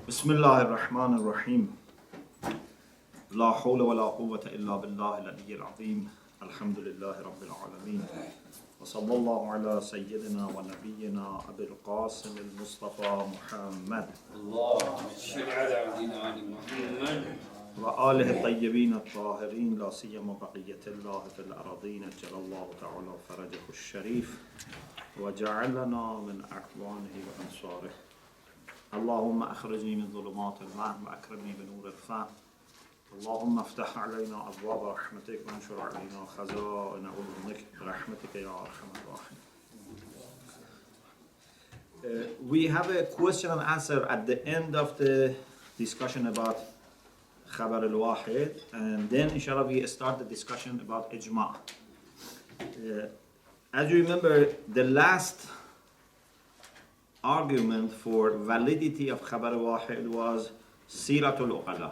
بسم الله الرحمن الرحيم لا حول ولا قوة إلا بالله العلي العظيم الحمد لله رب العالمين وصلى الله على سيدنا ونبينا أبي القاسم المصطفى محمد اللهم صل على محمد وآله الطيبين الطاهرين لا سيما بقية الله في الأراضين أجل الله تعالى فرجه الشريف وجعلنا من أعوانه وأنصاره اللهم أخرجني من ظلمات الوهم وأكرمني بنور الفهم اللهم افتح علينا أبواب رحمتك وانشر علينا خزائن علمك برحمتك يا أرحم الراحمين. We have a question and answer at the end of the discussion about Khabar al-Wahid, and then inshallah we start the discussion about Ijma'. As you remember, the last argument for validity of Khabar al-Wahid was Siratul Uqala.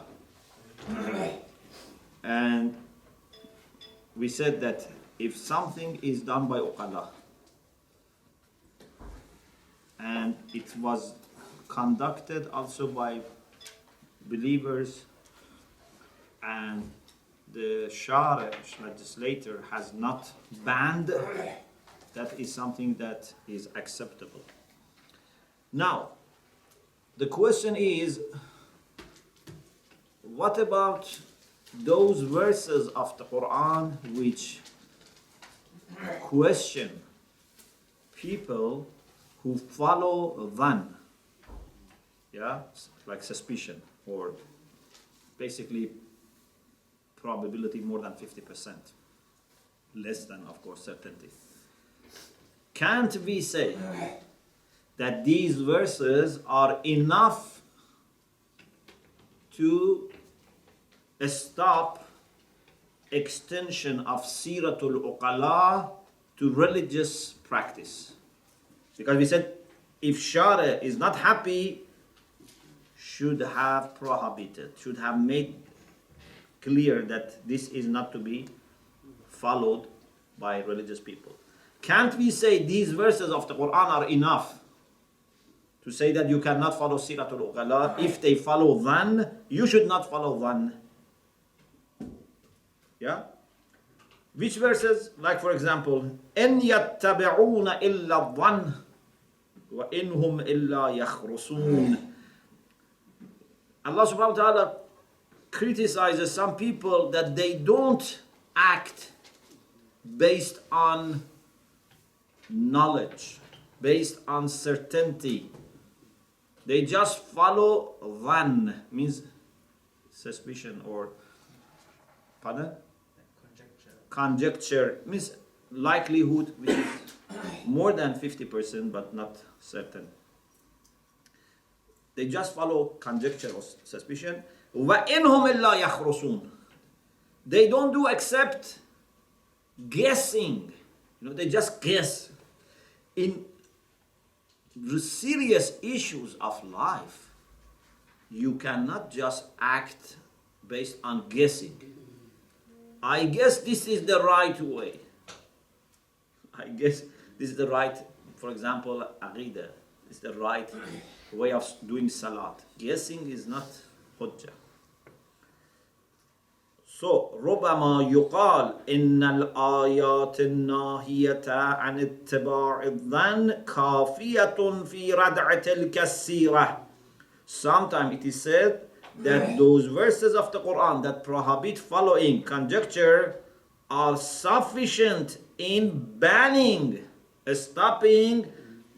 And we said that if something is done by Uqala and it was conducted also by believers and the Shari' legislator has not banned, that is something that is acceptable. Now, the question is, what about those verses of the Quran which question people who follow dhann, like suspicion, or basically probability more than 50%, less than, of course, certainty. Can't we say that these verses are enough to stop extension of Siratul Uqala to religious practice? Because we said if Shari' is not happy, should have prohibited, should have made clear that this is not to be followed by religious people. Can't we say these verses of the Quran are enough to say that you cannot follow Siratul Uqala? If they follow dhann, you should not follow dhann. Yeah? Which verses? Like for example, إِنْ يَتَّبِعُونَ إِلَّا الظَّنَّ وَإِنْهُمْ إِلَّا يَخْرُصُونَ. Allah subhanahu wa ta'ala criticizes some people that they don't act based on knowledge, based on certainty. They just follow dhann, means suspicion or pardon? Conjecture, means likelihood, which is more than 50% but not certain. They just follow conjecture or suspicion. وَإِنْهُمْ إِلَّا يَخْرُصُونَ. They don't do except guessing. They just guess. In serious issues of life, you cannot just act based on guessing. I guess this is the right way. I guess this is the right, for example, Aqidah is the right way of doing salat. Guessing is not hujjah. So, ربما يقال إن الآيات الناهية عن اتباع الظن كافية في ردع تلك السيرة. Sometimes it is said that those verses of the Quran that prohibit following conjecture are sufficient in banning, stopping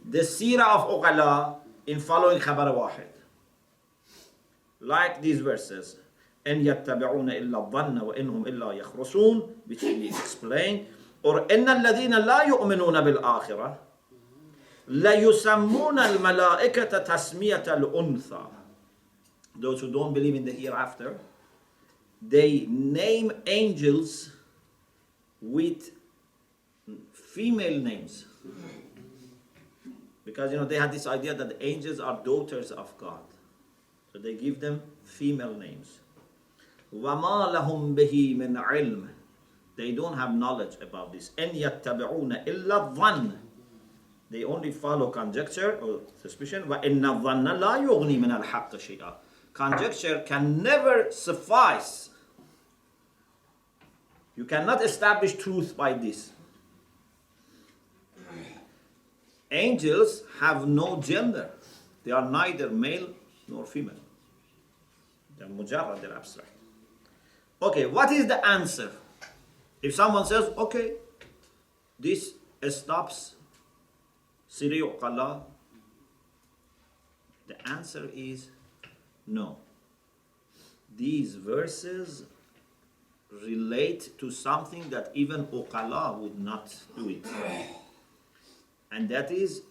the seerah of Uqala in following Khabar Wahid. Like these verses. إن يتبعون إلا الظن وإنهم إلا يخرصون, which we explain, or إن الذين لا يؤمنون بالآخرة لا يسمون الملائكة تسمية الأنثى. Those who don't believe in the hereafter, they name angels with female names, because they had this idea that the angels are daughters of God, so they give them female names. وَمَا لَهُمْ بِهِ مِنْ عِلْمٍ. They don't have knowledge about this. إِنْ يَتَّبِعُونَ إِلَّا الظَّنَّ. They only follow conjecture or suspicion. وَإِنَّ الظَّنَّ لَا يُغْنِي مِنَ الْحَقِّ شَيْئًا. Conjecture can never suffice. You cannot establish truth by this. Angels have no gender. They are neither male nor female. They're mujarrad, they're abstract. Okay, what is the answer? If someone says, okay, this stops Siri Uqala, the answer is no. These verses relate to something that even Uqala would not do it. And that is,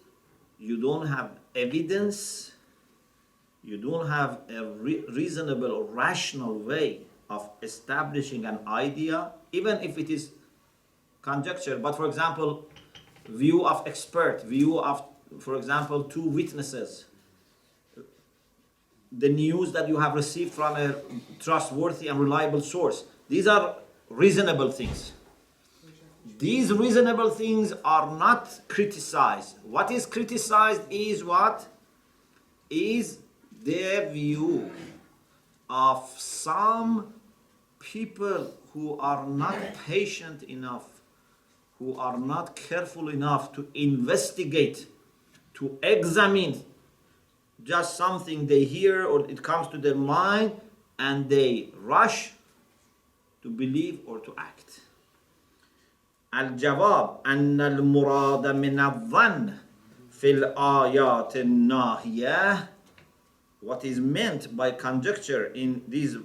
you don't have evidence, you don't have a reasonable or rational way of establishing an idea, even if it is conjecture. But for example, view of expert, view of, for example, two witnesses, the news that you have received from a trustworthy and reliable source. These are reasonable things. These reasonable things are not criticized. What is criticized is what? Is their view of some people who are not patient enough, who are not careful enough to investigate, to examine just something they hear or it comes to their mind and they rush to believe or to act. الجواب أن المراد من الظن في الآيات الناهية. What is meant by conjecture in these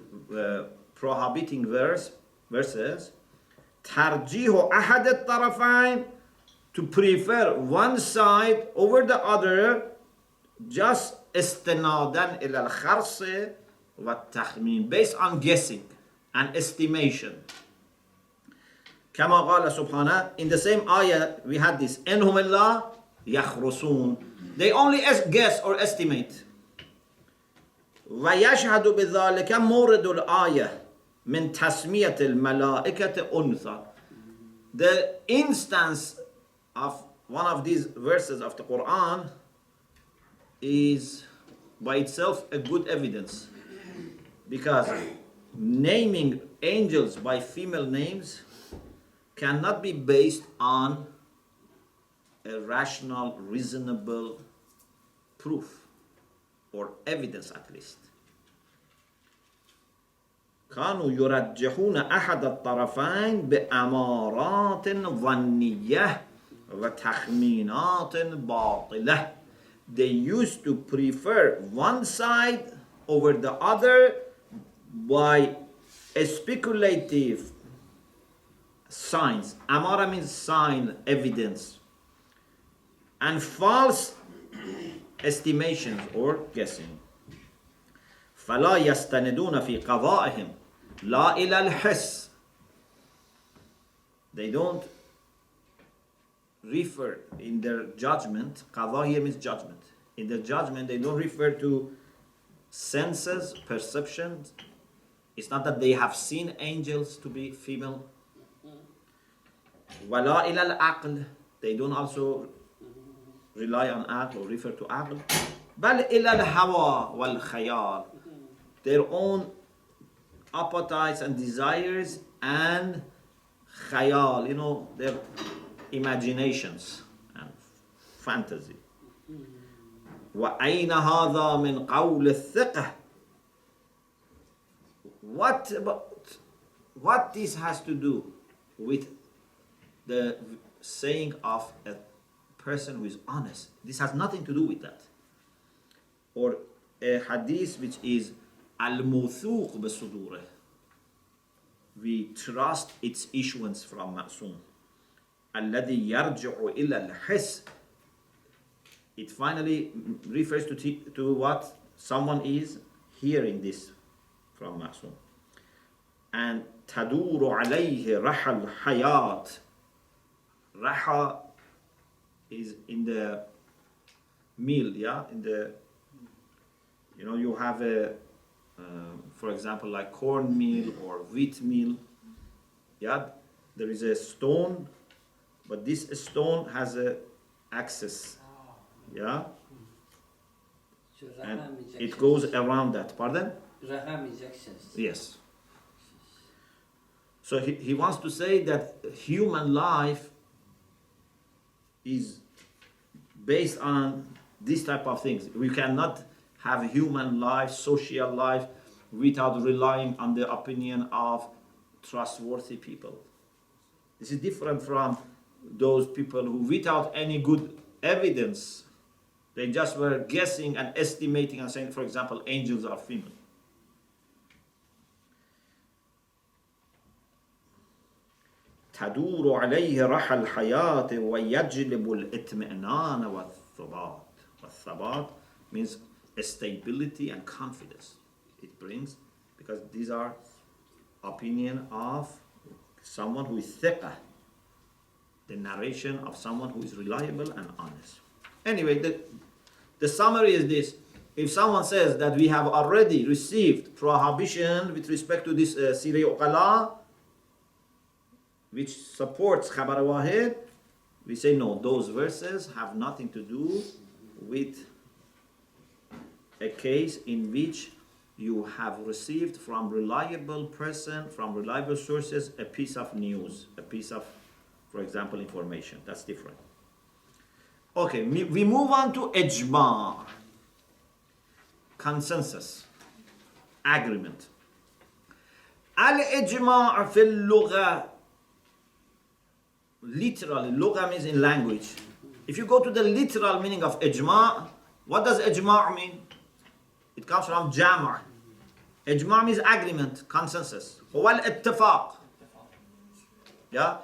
prohibiting verses, ترجيح أحد الطرفين, to prefer one side over the other, just استنادا إلى الخرص والتخمين, based on guessing and estimation. كما قال سبحانه, in the same ayah we had this, إنهم إلا يخرصون, they only guess or estimate. ويشهد بذلك مورد الآية من تسمية الملائكة أنثى. The instance of one of these verses of the Quran is by itself a good evidence, because naming angels by female names cannot be based on a rational, reasonable proof or evidence at least. كانوا يرجحون أحد الطرفين بأمارات ظنية وتخمينات باطلة. They used to prefer one side over the other by speculative signs. Amara means sign, evidence, and false estimations or guessing. فلا يستندون في قضائهم لا إلى الحس. They don't refer in their judgment, qada here means judgment. In their judgment, they don't refer to senses, perceptions. It's not that they have seen angels to be female. ولا إلى العقل. They don't also rely on aql or refer to aql. بل إلى الهوى والخيال. Their own appetites and desires and khayal, their imaginations and fantasy. وأين هذا من قول الثقة. What this has to do with the saying of a person who is honest? This has nothing to do with that. Or a hadith which is al-muthuq bi-sudurih. We trust its issuance from Ma'soom. الذي يرجع إلى الحس. It finally refers to what someone is hearing this from Ma'soom. And تدور عليه رحى الحياة. Raha is in the meal, yeah? In the, you have a, for example, like cornmeal or wheat meal, yeah? There is a stone, but this stone has access. Yeah? So And Raham is it access. goes around that. Pardon? Raham is access. Yes. So he wants to say that human life is based on this type of things. We cannot have human life, social life, without relying on the opinion of trustworthy people. This is different from those people who, without any good evidence, they just were guessing and estimating and saying, for example, angels are female. تدور عليه رحى الحياة ويجلب الاطمئنان والثبات. والثبات means stability and confidence. It brings, because these are opinion of someone who is thiqah, the narration of someone who is reliable and honest. Anyway, the summary is this. If someone says that we have already received prohibition with respect to this Sirah Uqala, which supports Khabar Wahid, we say no, those verses have nothing to do with a case in which you have received from reliable person, from reliable sources, a piece of news, a piece of, for example, information. That's different. Okay, we move on to ijma, consensus, agreement. Al-ijma' fil lugha, literally, lugha means in language. If you go to the literal meaning of ijma', what does ijma' mean? It comes from jama'. Ijma' means agreement, consensus. هو الاتفاق. Yeah?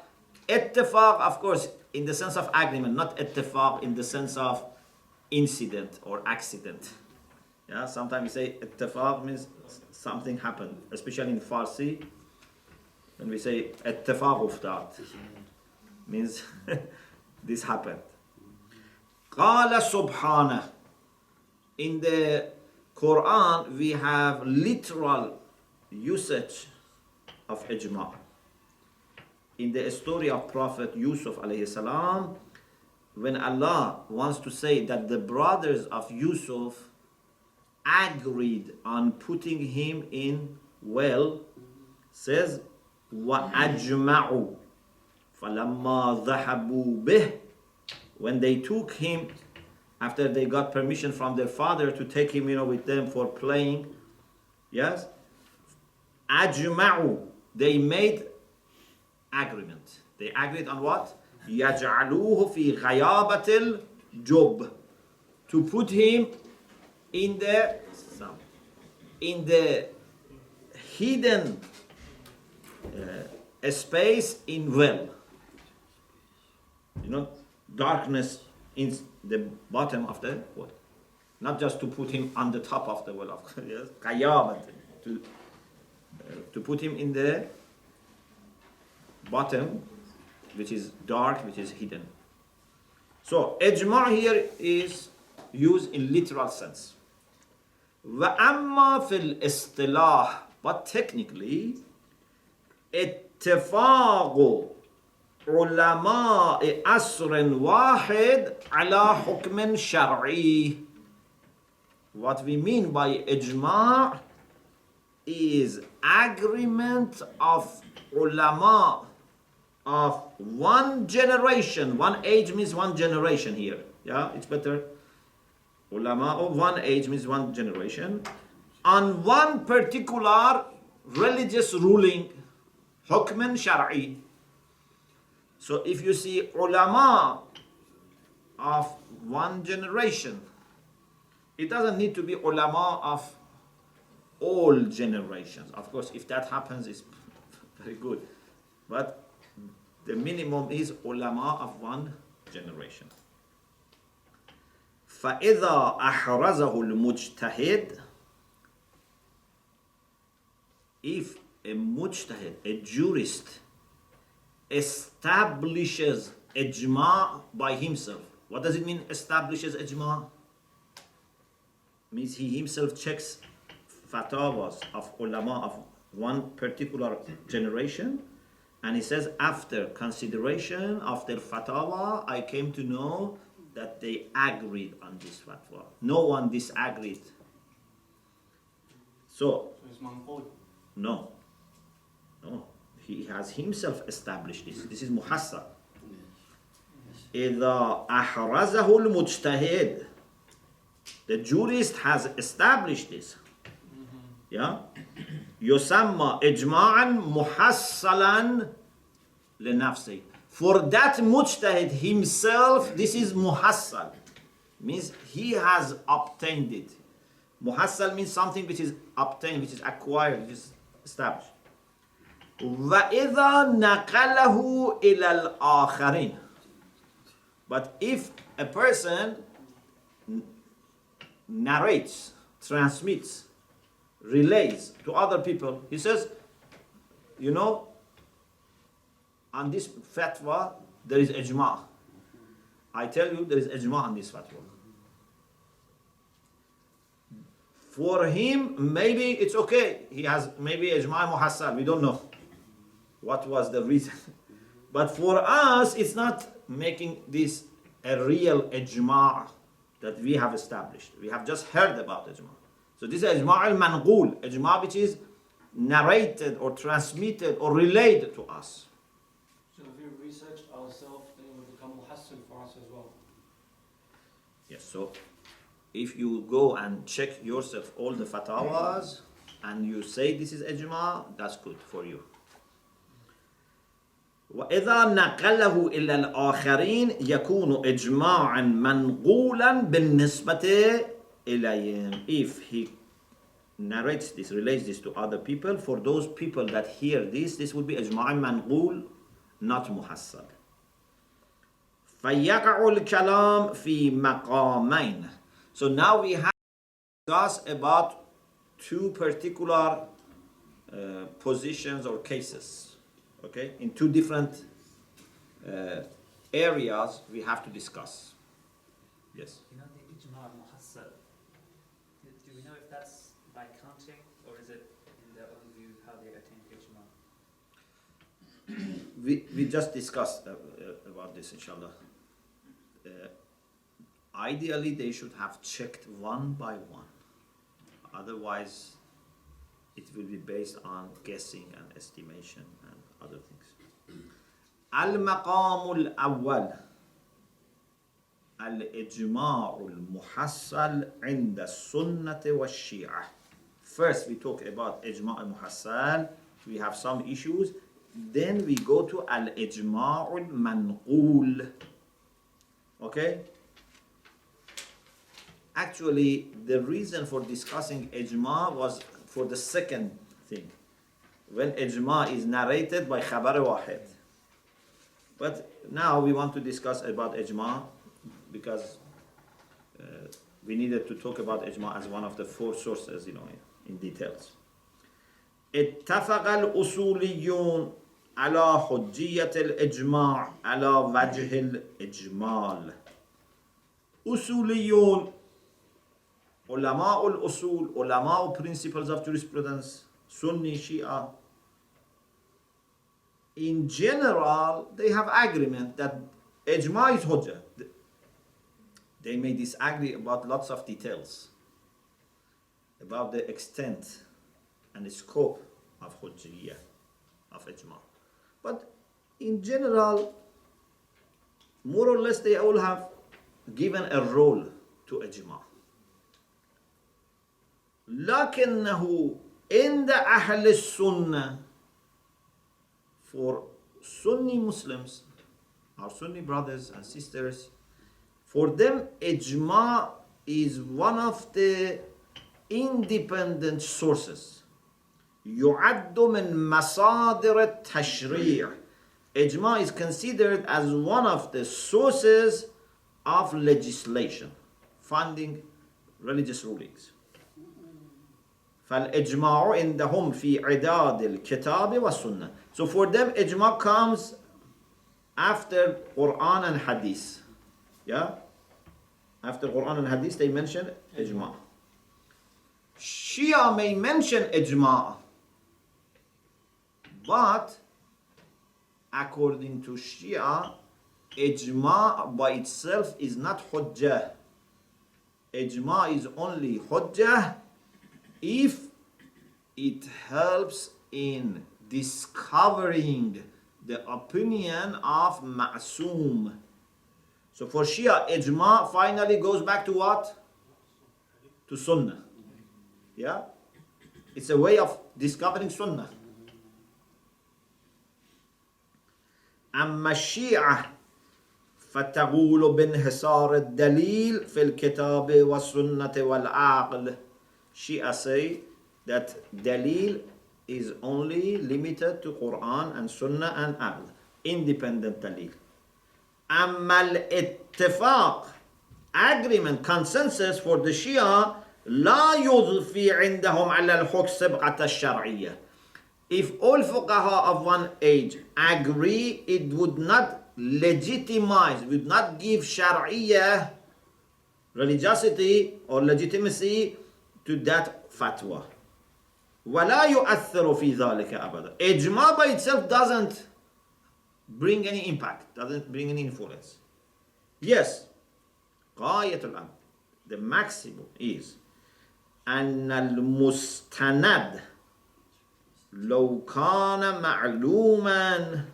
Ittifaq, of course, in the sense of agreement, not ittifaq in the sense of incident or accident. Yeah? Sometimes we say ittifaq means something happened, especially in Farsi. When we say ittifaq uftad, means this happened. قال سبحانه. In the Quran, we have literal usage of ijma'. In the story of Prophet Yusuf alayhi salam, when Allah wants to say that the brothers of Yusuf agreed on putting him in well, says وَأَجْمَعُوا فَلَمَّا ذَهَبُوا بِهِ. When they took him, after they got permission from their father to take him, with them for playing, yes, أَجْمَعُوا, they made agreement. They agreed on what? يَجْعَلُوهُ فِي غَيَابَةِ الْجُبِّ, to put him in the hidden space in well. Darkness in the bottom of the well. Not just to put him on the top of the well, of course, yes. غَيَابَةِ, to put him in the bottom, which is dark, which is hidden. So, ijma' here is used in literal sense. وَأَمَّا فِي الْإِصْطِلَاحِ, but technically, اتفاق علماء عصر واحد على حكم شرعي. What we mean by ijma' is agreement of ulama of one generation. One age means one generation here. Yeah, it's better. Ulama of one age means one generation on one particular religious ruling, hukman shar'i. So if you see ulama of one generation, it doesn't need to be ulama of all generations. Of course, if that happens, it's very good. But the minimum is ulama of one generation. فَإِذَا أَحْرَزَهُ الْمُجْتَهِدِ, if a mujtahid, a jurist, establishes ijma' by himself. What does it mean, establishes ijma'? Means he himself checks fatawas of ulama of one particular generation, and he says, after consideration of their fatawa, I came to know that they agreed on this fatwa. No one disagreed. So it's manqul. no. He has himself established this. This is muhassal. إذا أحرزه المجتهد. The jurist has established this. Yeah. يسمى إجماعا محصلا لنفسه. For that mujtahid himself, this is muhassal. Means he has obtained it. Muhassal means something which is obtained, which is acquired, which is established. وَإِذَا نَقَلَهُ إِلَى الْآخَرِينَ. But if a person narrates, transmits, relays to other people, he says, you know, on this fatwa, there is ijma'. I tell you, there is ijma' on this fatwa. For him, maybe it's okay. He has maybe ijma' muhassal. We don't know what was the reason. But for us, it's not making this a real ijma' that we have established. We have just heard about ijma'. So this is ijma' al-manqul, ijma' which is narrated or transmitted or relayed to us. So if we research ourselves, then it will become muhassil for us as well. Yes, so if you go and check yourself all the fatawas and you say this is ijma', that's good for you. وإذا نقله إلى الآخرين يكون إجماعا منقولا بالنسبة إليهم. If he narrates this, relates this to other people, for those people that hear this will be إجماع منقول, not محصل. فيقع الكلام في مقامين. So now we have to discuss about two particular positions or cases. Okay, in two different areas we have to discuss. Yes. You know the ijma' muhassal. Do we know if that's by counting or is it in their own view how they attain ijma'? We just discussed about this, inshallah. Ideally, they should have checked one by one. Otherwise, it will be based on guessing and estimation and other things. Al-maqam al-awwal al-ijma' al-muhassal 'inda sunnati wa shi'ah. First we talk about ijma' al-muhassal. We have some issues. Then we go to al-ijma' al-manqul. Okay? Actually, the reason for discussing ijma' was for the second thing. When ijma' is narrated by khabar wahid. But now we want to discuss about ijma' because we needed to talk about ijma' as one of the four sources, in details. اتفق الأصوليون على حجية الإجماع على وجه الإجمال. Usuliyun, ulama al-usul, ulama principles of jurisprudence, Sunni, Shia, in general, they have agreement that ijma' is hujjah. They may disagree about lots of details, about the extent and the scope of hujjiyah, of ijma'. But in general, more or less, they all have given a role to ijma'. لكنه عند أهل السنة, for Sunni Muslims, our Sunni brothers and sisters, for them ijma' is one of the independent sources. يعد من مصادر التشريع. Ijma' is considered as one of the sources of legislation, finding religious rulings. فالإجماع عندهم في عداد الكتاب والسنة. So for them, ijma' comes after Quran and Hadith. Yeah? After Quran and Hadith, they mention ijma'. Shia may mention ijma', but according to Shia, ijma by itself is not hujjah. Ijma is only hujjah if it helps in discovering the opinion of ma'soom. So for Shia, ijma finally goes back to what? To sunnah. Yeah? It's a way of discovering sunnah. أما الشيعة فتقول بانحصار الدليل في الكتاب والسنة والعقل. Shia say that dalil is only limited to Quran and Sunnah and Aql, independent dalil. أما الاتفاق, agreement, consensus for the Shia, لا يضفي عندهم على الحكم سبقة الشرعية. If all fuqaha of one age agree, it would not legitimize, would not give shar'iyah, religiosity or legitimacy to that fatwa. ولا يؤثر في ذلك أبدا. Ijma by itself doesn't bring any impact, doesn't bring any influence. Yes, غاية الأمر, the maximum is أن المستند لو كان معلوما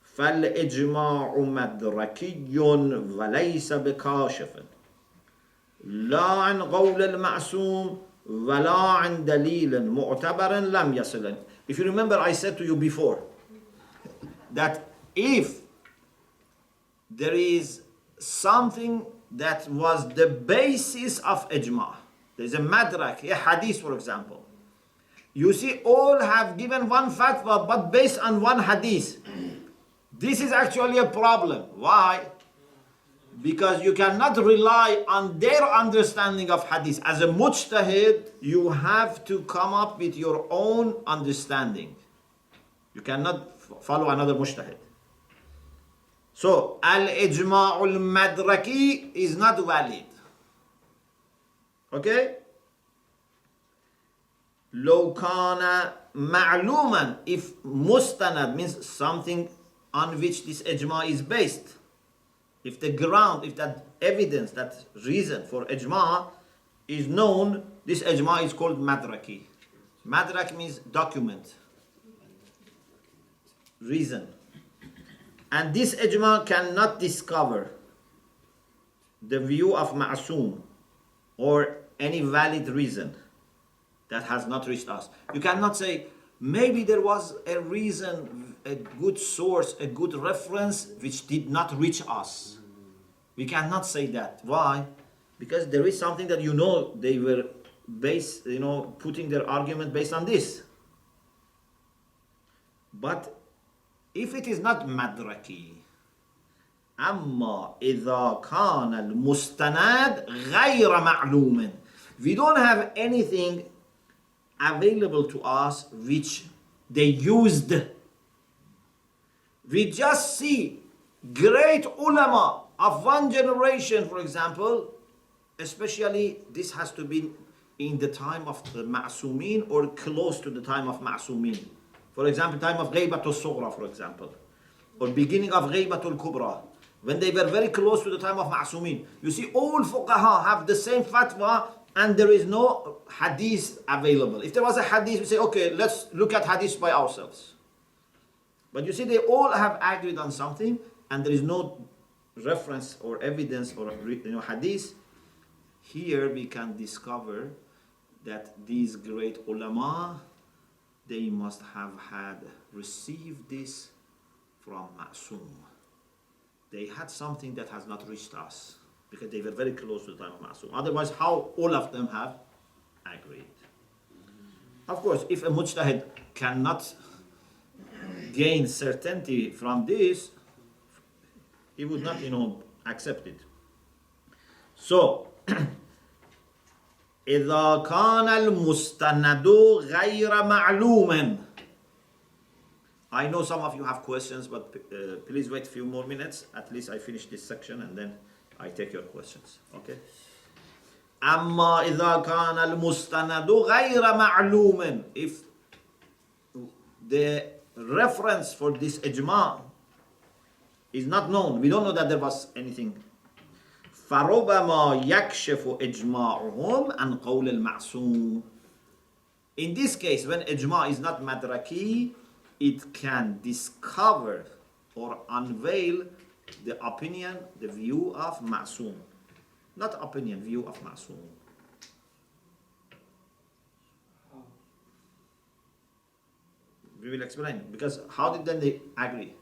فالإجماع مدركي وليس بكاشف لا عن قول المعصوم ولا عن دليل معتبر لم يصل. If you remember, I said to you before that if there is something that was the basis of ijma, there's a madrak, a hadith for example, you see all have given one fatwa but based on one hadith. This is actually a problem. Why? Because you cannot rely on their understanding of hadith. As a mujtahid, you have to come up with your own understanding. You cannot follow another mujtahid. So, al-ijma'ul madraki is not valid. Okay? لو كان معلوما, if mustanad means something on which this ijma is based, if the ground, if that evidence, that reason for ijma is known, this ijma is called madraki. Madrak means document, reason. And this ijma cannot discover the view of ma'soom or any valid reason that has not reached us. You cannot say, maybe there was a reason, a good source, a good reference which did not reach us. We cannot say that. Why? Because there is something that they were putting their argument based on this. But if it is not madraki, أما إذا كان المستند غير معلوم, we don't have anything available to us which they used. We just see great ulama of one generation, for example, especially this has to be in the time of the ma'sumin or close to the time of ma'sumin. For example, time of Ghaybatul Sughra, for example, or beginning of Ghaybatul Kubra, when they were very close to the time of ma'sumin. You see, all fuqaha have the same fatwa and there is no hadith available. If there was a hadith, we say, okay, let's look at hadith by ourselves. But you see, they all have agreed on something and there is no reference or evidence or hadith. Here we can discover that these great ulama, they must have had received this from Ma'soom. They had something that has not reached us because they were very close to the time of Ma'soom. Otherwise, how all of them have agreed? Of course, if a mujtahid cannot gain certainty from this, he would not, accept it. So, إذا كان المستند غير معلوم. I know some of you have questions, but please wait a few more minutes. At least I finish this section and then I take your questions. Okay? أما إذا كان المستند غير معلوم. If the reference for this ijma is not known. We don't know that there was anything. فَرُبَمَا يَكْشِفُ إِجْمَاعُهُمْ عَنْ قَوْلِ الْمَعْصُومِ. In this case, when ijma is not madraki, it can discover or unveil the opinion, the view of ma'soom. Not opinion, view of ma'soom. We will explain, because how did then they agree?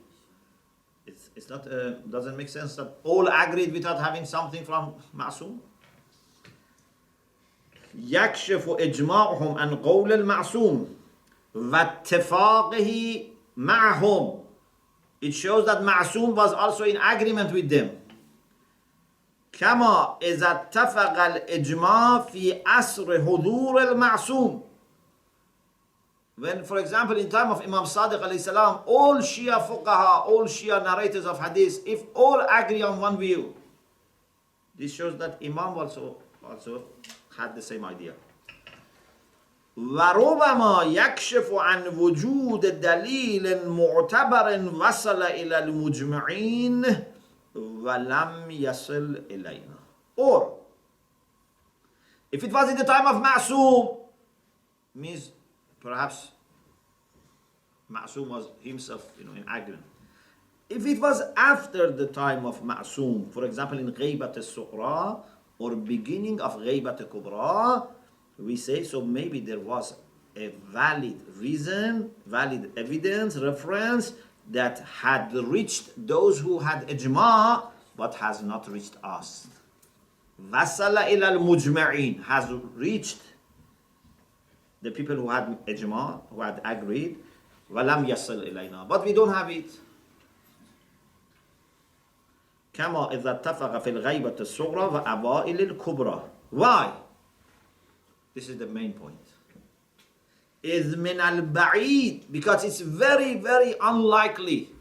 It's not doesn't make sense that all agreed without having something from ma'soom. يكشف إجماعهم عن قول المعصوم واتفاقه معهم. It shows that Ma'soom was also in agreement with them. كما إذا اتفق الإجماع في عصر حضور المعصوم. When, for example, in time of Imam Sadiq alayhi salam, all Shia fuqaha, all Shia narrators of hadith, if all agree on one view, this shows that Imam also had the same idea. وربما يكشف عن وجود دليل معتبر وصل إلى المجمعين ولم يصل إلينا. Or, if it was in the time of Ma'soom, means perhaps Ma'soom was himself, in agreement. If it was after the time of Ma'soom, for example in Ghaybat al-Sughra or beginning of Ghaybat al-Kubra, we say, so maybe there was a valid reason, valid evidence, reference that had reached those who had ijma, but has not reached us. Wasala ila al-mujma'in, has reached the people who had ijma, who had agreed, walam yasal ilayna, but we don't have it. كما إذا اتفق في الغيبة الصغرى وأوائل الكبرى. Why? This is the main point. Is min al-ba'id, because it's very, very unlikely.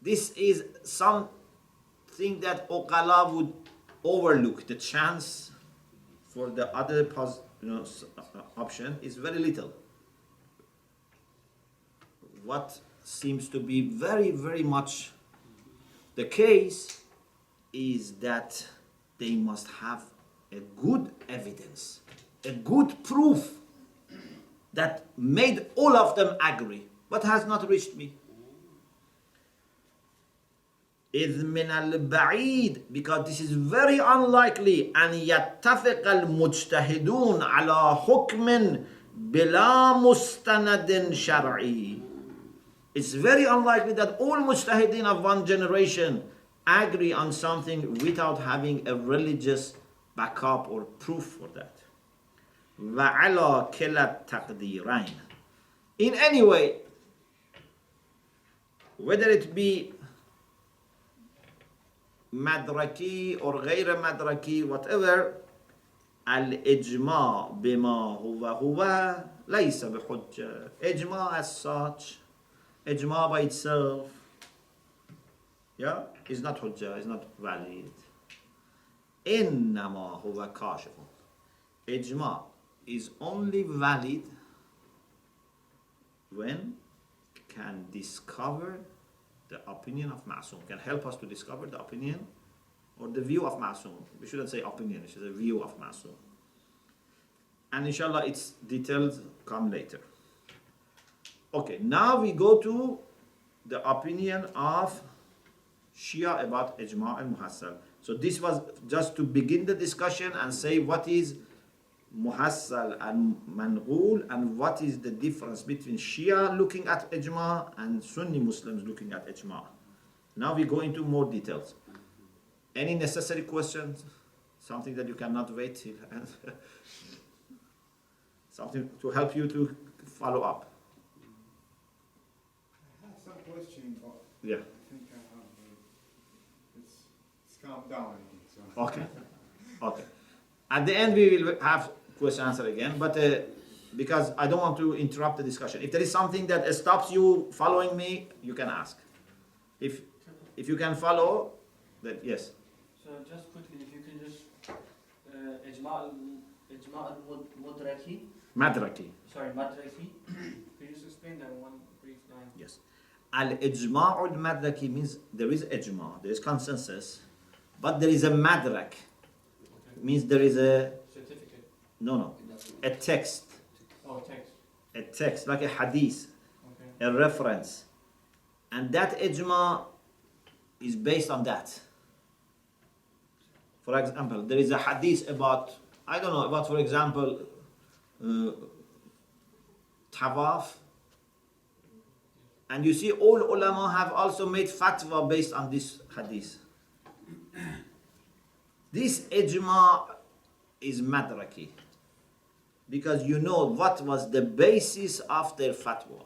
This is something that Uqala would overlook. The chance for the other option is very little. What seems to be very, very much the case is that they must have a good evidence, a good proof that made all of them agree, but has not reached me. إذ من البعيد, because this is very unlikely, أن يتفق المجتهدون على حكم بلا مستند شرعي. It's very unlikely that all mujtahideen of one generation agree on something without having a religious backup or proof for that. وَعَلَى كِلَا التَّقْدِيرَيْنِ. In any way, whether it be madraki or غير madraki, whatever, al-ijma' bima huwa laysa bihujja. Ijma' as such, ijma' by itself, is not hujja, is not valid. إنما هو كاشف. Ijma' is only valid when it can discover the opinion of Ma'soom, can help us to discover the opinion or the view of Ma'soom. We shouldn't say opinion, it should say view of Ma'soom. And inshallah its details come later. Okay, now we go to the opinion of Shia about Ijma' and Muhassal. So this was just to begin the discussion and say what is Muhassal and Manqul and what is the difference between Shia looking at Ijma' and Sunni Muslims looking at Ijma'. Now we go into more details. Any necessary questions? Something that you cannot wait till something to help you to follow up. I have some questions, but Yeah. I think I have it's calmed down. So. Okay. Okay. At the end, we will have question answer again, but because I don't want to interrupt the discussion. If there is something that stops you following me, you can ask. If you can follow, then yes. So just quickly, if you can just Ijma' al-Mudraki. Madraki. Sorry, Madraki. Could you just explain that in one brief line? Yes. Al-ijma' al-madraki means there is ijma, there is consensus, but there is a madrak. Okay. Means there is a, Certificate. no, a text. Oh, text. A text, like a hadith, Okay. a reference. And that ijma is based on that. For example, there is a hadith about, I don't know, about, for example, tawaf. And you see all ulama have also made fatwa based on this hadith. This ijma is madraki. Because you know what was the basis of their fatwa.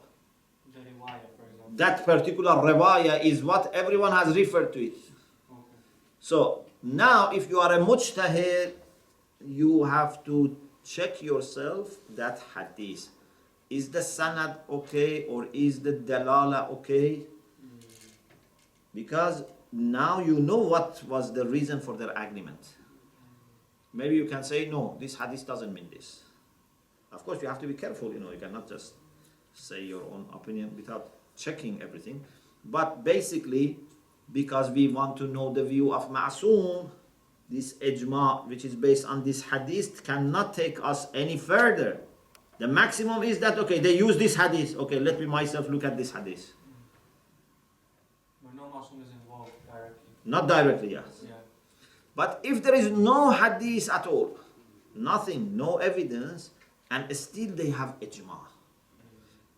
The riwayah, for example. That particular riwayah is what everyone has referred to it. Okay. So now if you are a mujtahid, you have to check yourself that hadith. Is the sanad okay or is the dalala okay? Because now you know what was the reason for their agreement. Maybe you can say, no, this hadith doesn't mean this. Of course, you have to be careful, you cannot just say your own opinion without checking everything. But basically, because we want to know the view of Ma'soom, this ijma, which is based on this hadith, cannot take us any further. The maximum is that, okay, they use this hadith. Okay, let me myself look at this hadith. But no Ma'soom is involved directly. Not directly, yes. Yeah. But if there is no hadith at all, nothing, no evidence, and still they have ijma,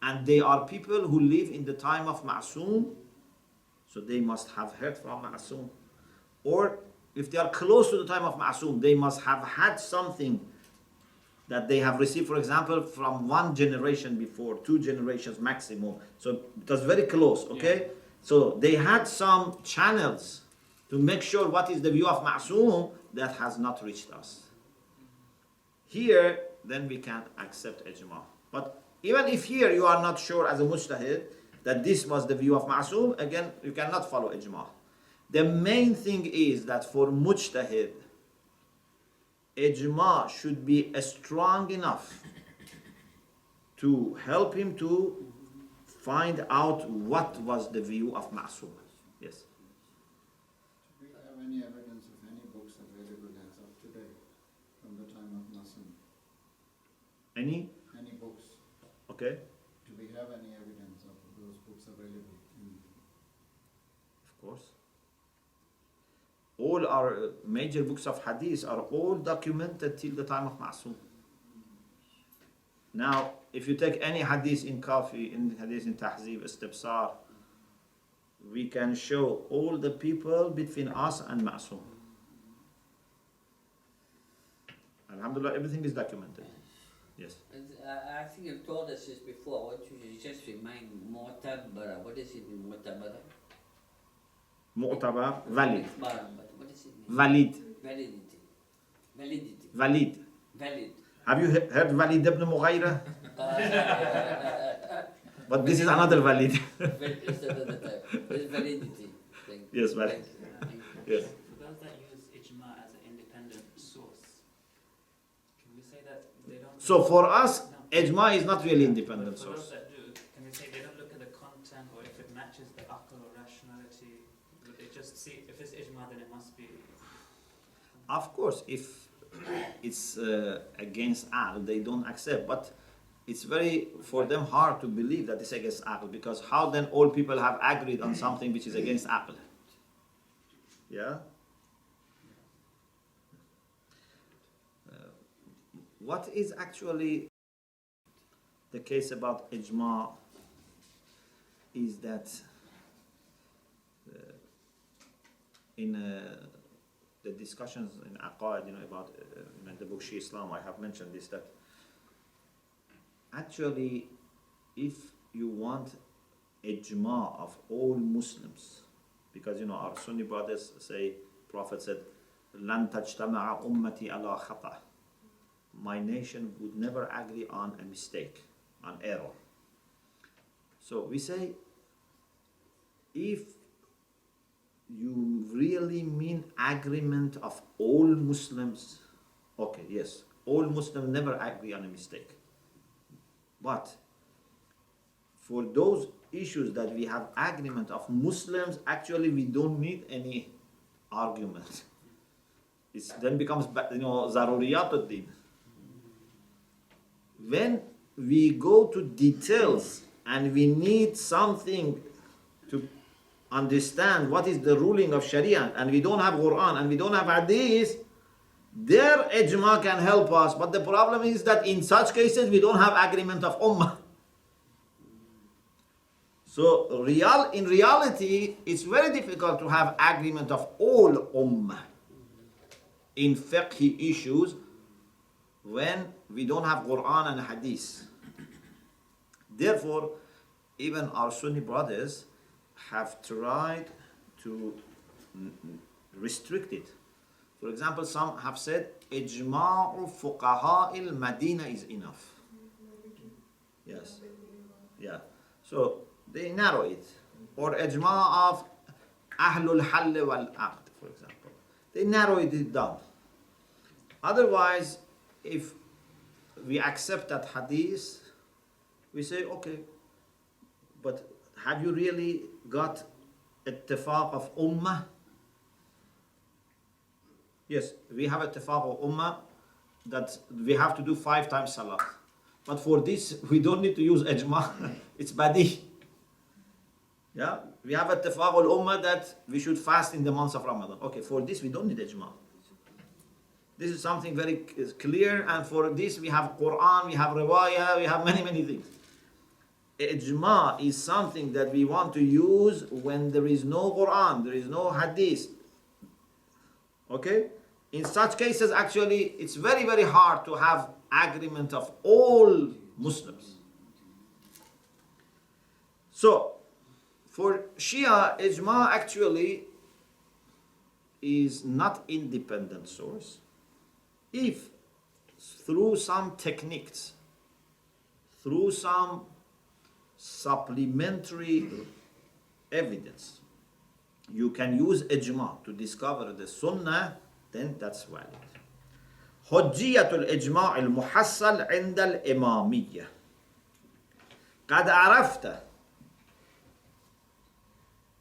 and they are people who live in the time of Ma'soom, so they must have heard from Ma'soom. Or if they are close to the time of Ma'soom, they must have had something that they have received, for example, from one generation before, 2 generations maximum. So it was very close, okay? Yeah. So they had some channels to make sure what is the view of Ma'soom that has not reached us. Here, then we can accept ijma. But even if here you are not sure as a mujtahid that this was the view of Ma'soom, again, you cannot follow ijma. The main thing is that for mujtahid, ijma should be strong enough to help him to find out what was the view of Ma'soom. Yes. Do we have any evidence of any books available as of today from the time of Nassim? Any? Any books? Okay. Do we have any evidence of those books available? Of course. All our major books of hadith are all documented till the time of Ma'soom. Now, if you take any hadith in Kafi, in hadith in Tahzib, Istibsar, we can show all the people between us and Ma'soom. Alhamdulillah, everything is documented. Yes. And, I think you told us this before. What you just remind mu'tabara. What does it mean, mu'tabara? Mu'tabar, valid. But what does it mean? Valid. Validity. Validity. Valid. Valid. Have you heard Valid ibn Mughayra? But this is another Valid. It's another type. It's validity. Yes, valid. Thank you. Thank you. Yes. For those that use ijma as an independent source, can we say that they don't? So for us, No. ijma is not really independent For those source. that do, can we say they don't look at the content or if it matches the aql or rationality? Would they just see if it's ijma, then it must be? Of course, if it's against aql, they don't accept. But it's very, for them, hard to believe that it's against aql, because how then all people have agreed on something which is against aql? Yeah? What is actually the case about ijma is that in the discussions in aqaid, about in the book Shi Islam, I have mentioned this, that actually if you want ijma of all Muslims, because our Sunni brothers say, Prophet said, "Lan tajtama'a ummati ala khata." My nation would never agree on a mistake, on error. So we say, if you really mean agreement of all Muslims, okay, yes, all Muslims never agree on a mistake. But for those issues that we have agreement of Muslims, actually we don't need any argument. It then becomes, zaruriyat ad-din. When we go to details and we need something to understand what is the ruling of Sharia, and we don't have Quran and we don't have Hadith, their ijma can help us. But the problem is that in such cases we don't have agreement of Ummah. So in reality, it's very difficult to have agreement of all Ummah in fiqh issues when we don't have Quran and Hadith. Therefore, even our Sunni brothers have tried to restrict it. For example, some have said ijma'u fuqaha al-Madina is enough. Yes. Yeah. So they narrow it. Or ijma' of ahlul hal wal aqd, for example. They narrow it down. Otherwise, if we accept that hadith, we say, okay, but have you really got ittifaq of ummah? Yes, we have ittifaq of ummah that we have to do 5 times salah. But for this, we don't need to use ijma. It's badi. Yeah, we have ittifaq al ummah that we should fast in the months of Ramadan. Okay, for this, we don't need ijma. This is something very clear, and for this, we have Quran, we have riwayah, we have many, many things. Ijma is something that we want to use when there is no Quran, there is no Hadith. Okay? In such cases, actually, it's very, very hard to have agreement of all Muslims. So, for Shia, Ijma actually is not independent source. If through some techniques, through some supplementary evidence, you can use ijma to discover the sunnah, then that's valid. حجية الإجماع المحصل عند الإمامية. قد عرفت.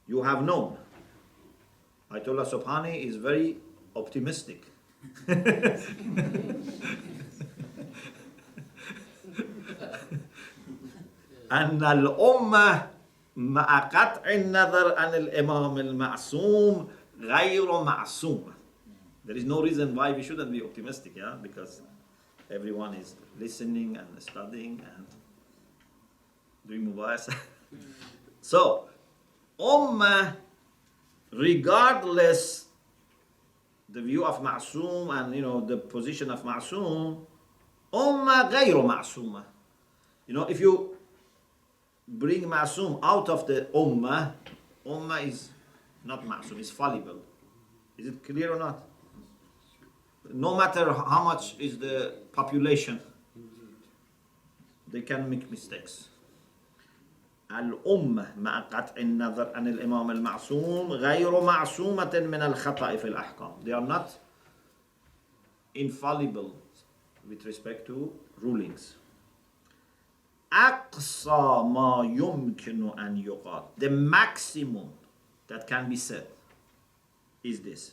You have known. Ayatollah Subhani is very optimistic. أن الأمة مع قطع النظر عن الإمام المعصوم غير معصومة. There is no reason why we shouldn't be optimistic, yeah? Because everyone is listening and studying and doing mubayasa. So, Ummah, regardless the view of Ma'soom and the position of Ma'soom, Ummah غير معصومة. If you bring Ma'soom out of the Ummah is not Ma'soom, it's fallible. Is it clear or not? No matter how much is the population, they can make mistakes. الأمة مع قطع النظر عن الإمام المعصوم غير معصومة من الخطأ في الأحكام. They are not infallible with respect to rulings. أقصى ما يمكن أن يقال. The maximum that can be said is this.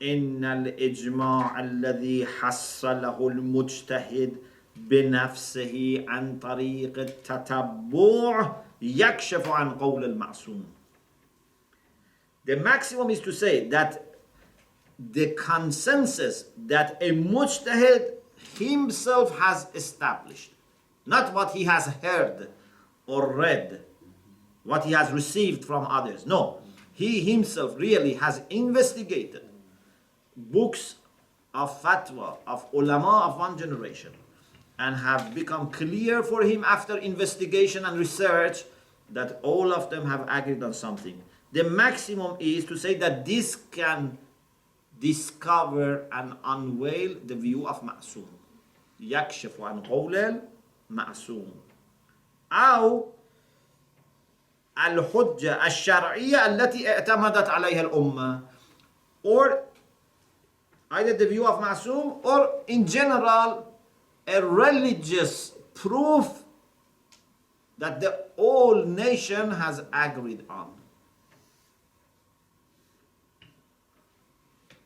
إن الإجماع الذي حصله المجتهد بنفسه عن طريق التتبع يكشف عن قول المعصوم. The maximum is to say that the consensus that a mujtahid himself has established, not what he has heard or read, what he has received from others. No, he himself really has investigated books of fatwa, of ulama of one generation, and have become clear for him after investigation and research that all of them have agreed on something. The maximum is to say that this can discover and unveil the view of Ma'soom. يكشف عن قول المعصوم. أو الحجة الشرعية التي اعتمدت عليها الأمة. Or either the view of Ma'soom or in general a religious proof that the whole nation has agreed on.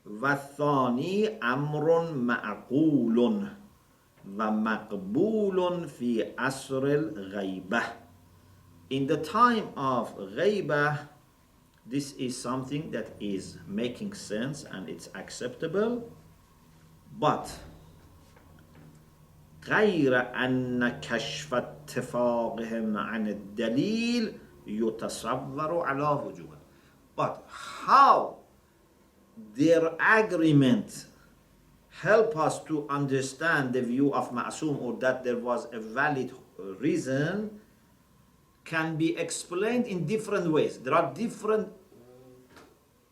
والثاني أمر معقول ومقبول في عصر الغيبة. In the time of غيبة, this is something that is making sense and it's acceptable, but غير أن كشف اتفاقهم عن الدليل يتصور على وجوه. But how their agreement help us to understand the view of Ma'sum, or that there was a valid reason, can be explained in different ways. There are different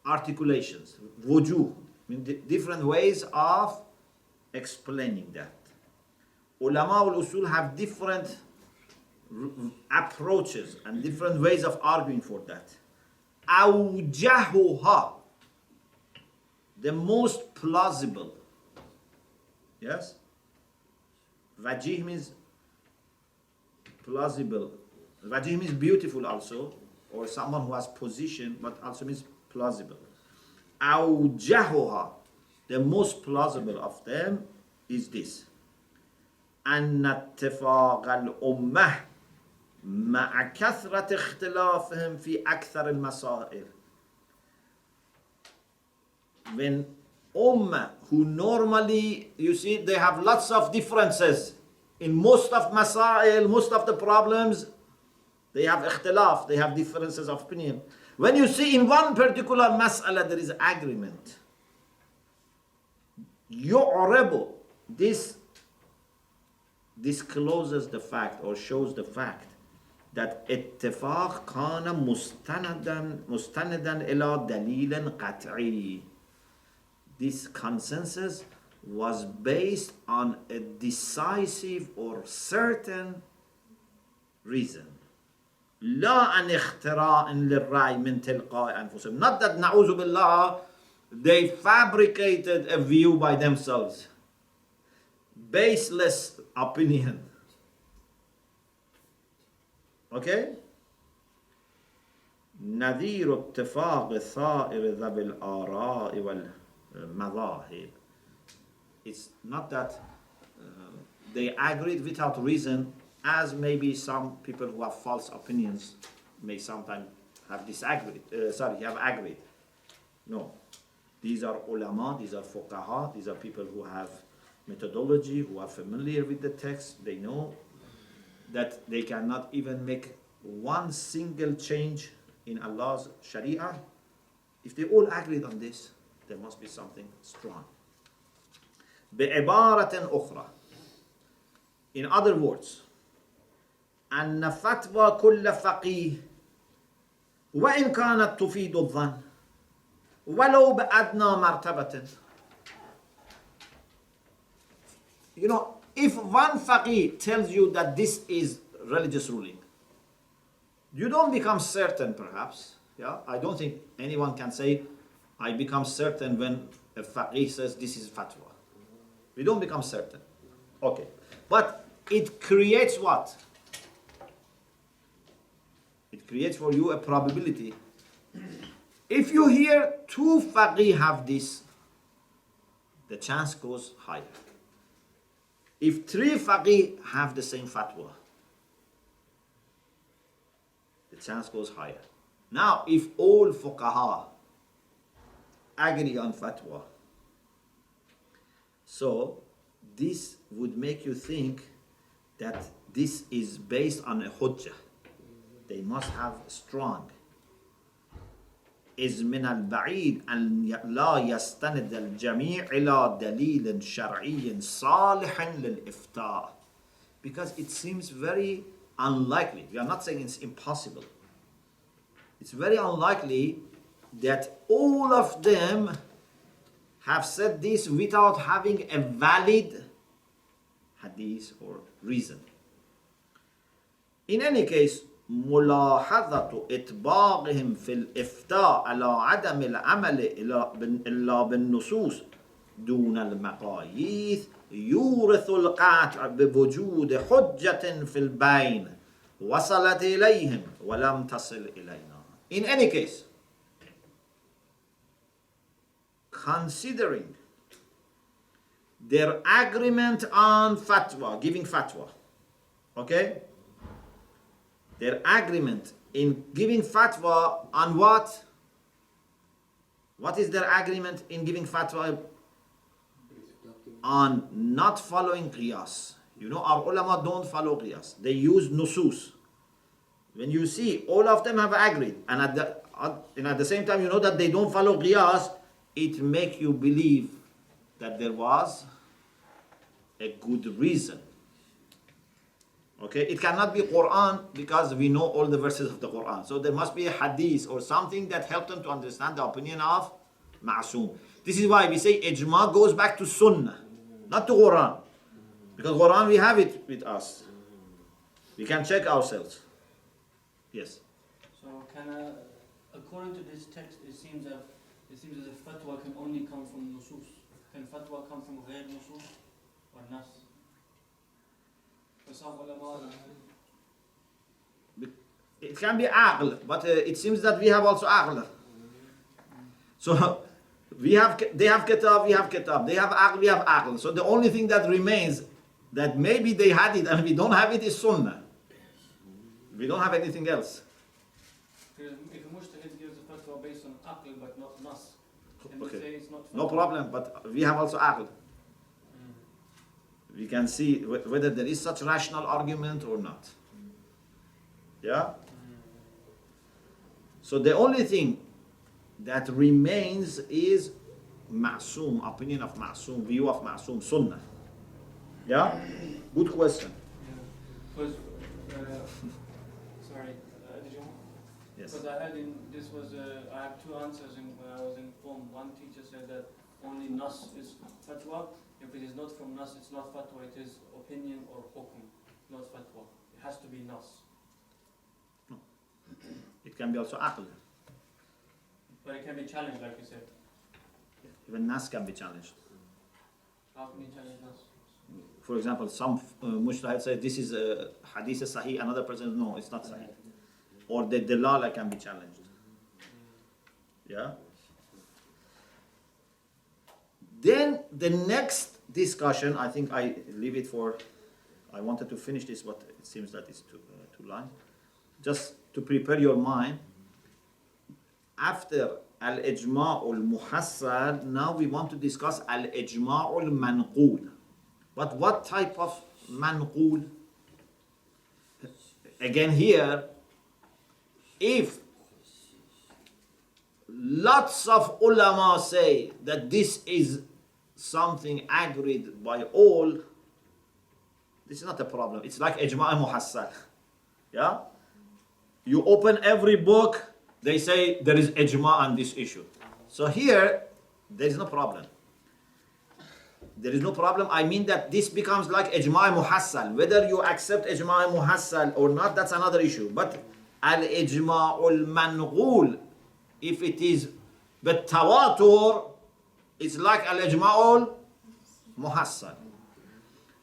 articulations, wujuh, different ways of explaining that. Ulama al-Usul have different approaches and different ways of arguing for that. أوجهها, the most plausible. Yes? Wajih means plausible. Wajih means beautiful also, or someone who has position, but also means plausible. أوجهها, the most plausible of them is this: أن اتفاق الأمة مع كثرة اختلافهم في أكثر المسائل. When Ummah, who normally, you see, they have lots of differences in most of masail, most of the problems, they have ikhtilaf, they have differences of opinion. When you see in one particular mas'ala there is agreement, yu'rabu, this discloses the fact or shows the fact that اتفاق كان مستندا إلى دليل قطعي. This consensus was based on a decisive or certain reason. لا عن اختراع للرأي من تلقاء أنفسهم. Not that نعوذ بالله, they fabricated a view by themselves. Baseless opinion. Okay? نذير اتفاق ثائر ذوي الآراء والمذاهب. It's not that they agreed without reason, as maybe some people who have false opinions may sometimes have have agreed. No. These are ulama, these are fuqaha, these are people who have methodology, who are familiar with the text. They know that they cannot even make one single change in Allah's Sharia. If they all agreed on this, there must be something strong. بعبارة أخرى, in other words, أن فتوى كل فقيه وإن كانت تفيد الظن ولو بأدنى مرتبة. You know, if one faqih tells you that this is religious ruling, you don't become certain perhaps. Yeah, I don't think anyone can say, I become certain when a faqih says this is fatwa. We don't become certain. Okay. But it creates what? It creates for you a probability. If you hear two faqih have this, the chance goes higher. If three faqih have the same fatwa, the chance goes higher. Now, if all fuqaha agree on fatwa, so this would make you think that this is based on a hujjah. They must have strong. إذ من البعيد أن لا يستند الجميع إلى دليل شرعي صالح للإفتاء. Because it seems very unlikely. We are not saying it's impossible. It's very unlikely that all of them have said this without having a valid hadith or reason. In any case, ملاحظة إطباقهم في الإفتاء على عدم العمل إلا بالنصوص دون المقاييس يورث القطع بوجود حجة في البين وصلت إليهم ولم تصل إلينا. In any case, considering their agreement on fatwa, giving fatwa, okay? Their agreement in giving fatwa on what? What is their agreement in giving fatwa? On not following qiyas. You know, our ulama don't follow qiyas. They use nusus. When you see all of them have agreed, and at the same time you know that they don't follow qiyas, it makes you believe that there was a good reason. Okay, it cannot be Quran because we know all the verses of the Quran. So there must be a hadith or something that helped them to understand the opinion of Ma'soom. This is why we say ijma goes back to Sunnah, not to Quran. Because Quran we have it with us. We can check ourselves. Yes. So according to this text, it seems as if fatwa can only come from nusus. Can fatwa come from غير nusus or nas? For some ulama, It can be aql, but it seems that we have also aql. So they have kitab, we have kitab. They have aql, we have aql. So the only thing that remains that maybe they had it and we don't have it is sunnah. We don't have anything else. if a mujtahid gives a fatwa based on aql but not nas, can we Okay. say it's not fatwa? No problem, but we have also aql. We can see whether there is such rational argument or not. Yeah? So the only thing that remains is Ma'soom, opinion of Ma'soom, view of Ma'soom, Sunnah. Yeah? Good question. Because, sorry, did you? Yes. Because I had I have two answers when I was informed. One teacher said that only nas is fatwa. If it is not from nas, it's not fatwa, it is opinion or hukm, not fatwa. It has to be nas. It can be also aql. But it can be challenged, like you said. Even nas can be challenged. How can you challenge nas? For example, some mujtahid say this is a hadith sahih, another person no, it's not sahih. Or the dalala can be challenged. Yeah? Then the next discussion, I think I leave it for, I wanted to finish this, but it seems that it's too long. Just to prepare your mind, after al-ijma'ul muhassal, now we want to discuss al-ijma'ul manqul. But what type of manqul? Again here, if lots of ulama say that this is something agreed by all, this is not a problem. It's like ijma' muhassal. Yeah? You open every book, they say there is ijma' on this issue. So here, there is no problem. There is no problem. I mean that this becomes like ijma' muhassal. Whether you accept ijma' muhassal or not, that's another issue. But al-ijma'ul manqul, if it is bit-tawatur, it's like al-ijma'ul muhassal.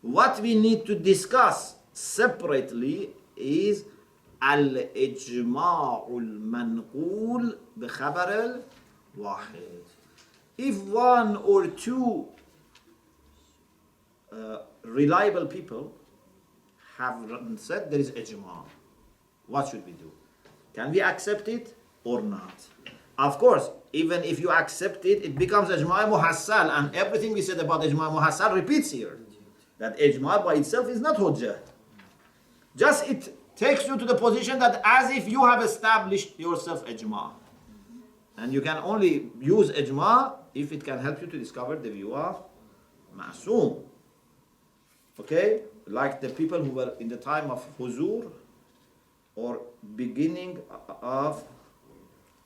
What we need to discuss separately is al-ijma'ul manqul bi-khabar al-wahid. If one or two reliable people have said there is ijma', what should we do? Can we accept it or not? Of course, even if you accept it, it becomes ijma' muhassal, and everything we said about ijma' muhassal repeats here. That ijma' by itself is not hujjah. Just it takes you to the position that as if you have established yourself ijma'. And you can only use ijma' if it can help you to discover the view of Ma'soom. Okay? Like the people who were in the time of Huzur or beginning of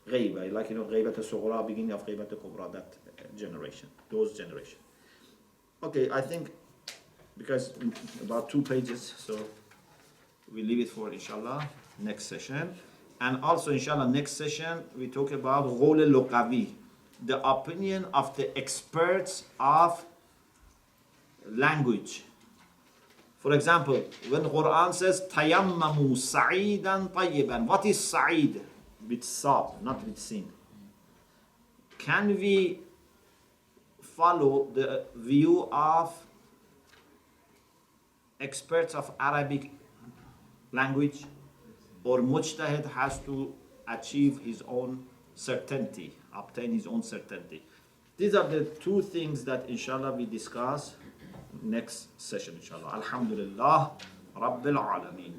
Ghayba, like Ghaybat al-Sughra, beginning of Ghaybat al-Kubra, that generation, those generation. Okay, I think because about 2 pages, so we leave it for inshallah next session. And also inshallah next session we talk about Ghawl al-Luqawi, the opinion of the experts of language. For example, when Quran says tayammamu sa'idan tayyiban, what is sa'id? With sad, not with sin. Can we follow the view of experts of Arabic language, or mujtahid has to achieve his own certainty, obtain his own certainty? These are the two things that inshallah we discuss next session inshallah. Alhamdulillah Rabbil Alameen.